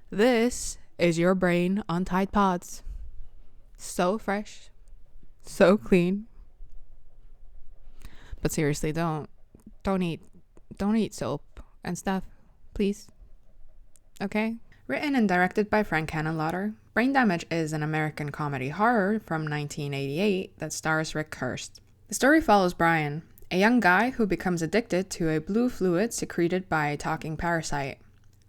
This is your brain on Tide Pods. So fresh, so clean. But seriously, don't eat soap and stuff, please. Okay? Written and directed by Frank Henenlotter, Brain Damage is an American comedy horror from 1988 that stars Rick Hurst. The story follows Brian, a young guy who becomes addicted to a blue fluid secreted by a talking parasite.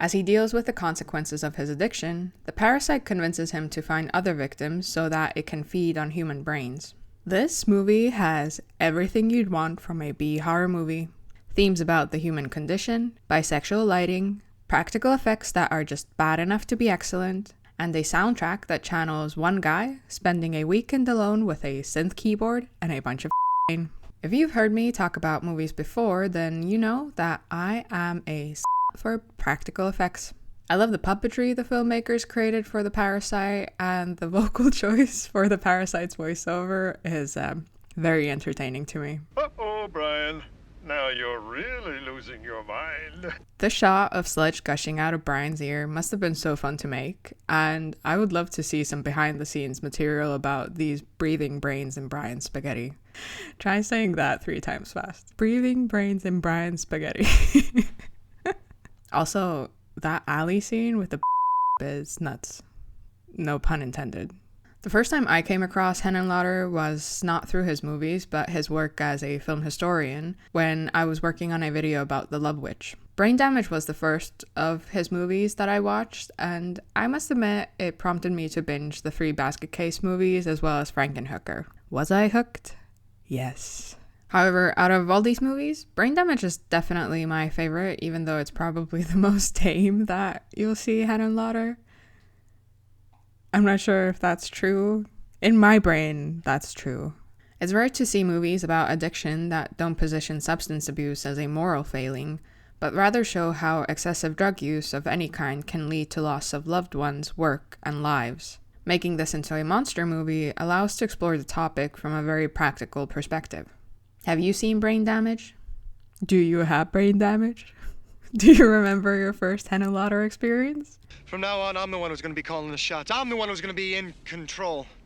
As he deals with the consequences of his addiction, the parasite convinces him to find other victims so that it can feed on human brains. This movie has everything you'd want from a B horror movie. Themes about the human condition, bisexual lighting, practical effects that are just bad enough to be excellent, and a soundtrack that channels one guy spending a weekend alone with a synth keyboard and a bunch of rain. If you've heard me talk about movies before, then you know that I am a for practical effects. I love the puppetry the filmmakers created for the parasite, and the vocal choice for the parasite's voiceover is very entertaining to me. Uh-oh, Brian. Now you're really losing your mind. The shot of sludge gushing out of Brian's ear must have been so fun to make, and I would love to see some behind-the-scenes material about these breathing brains in Brian's spaghetti. Try saying that 3 times fast. Breathing brains in Brian's spaghetti. Also, that alley scene with the is nuts. No pun intended. The first time I came across Henenlotter was not through his movies, but his work as a film historian when I was working on a video about The Love Witch. Brain Damage was the first of his movies that I watched, and I must admit it prompted me to binge the 3 Basket Case movies as well as Frankenhooker. Was I hooked? Yes. However, out of all these movies, Brain Damage is definitely my favorite, even though it's probably the most tame that you'll see Henenlotter. I'm not sure if that's true. In my brain, that's true. It's rare to see movies about addiction that don't position substance abuse as a moral failing, but rather show how excessive drug use of any kind can lead to loss of loved ones, work, and lives. Making this into a monster movie allows to explore the topic from a very practical perspective. Have you seen Brain Damage? Do you have brain damage? Do you remember your first Henenlotter experience? From now on, I'm the one who's going to be calling the shots. I'm the one who's going to be in control.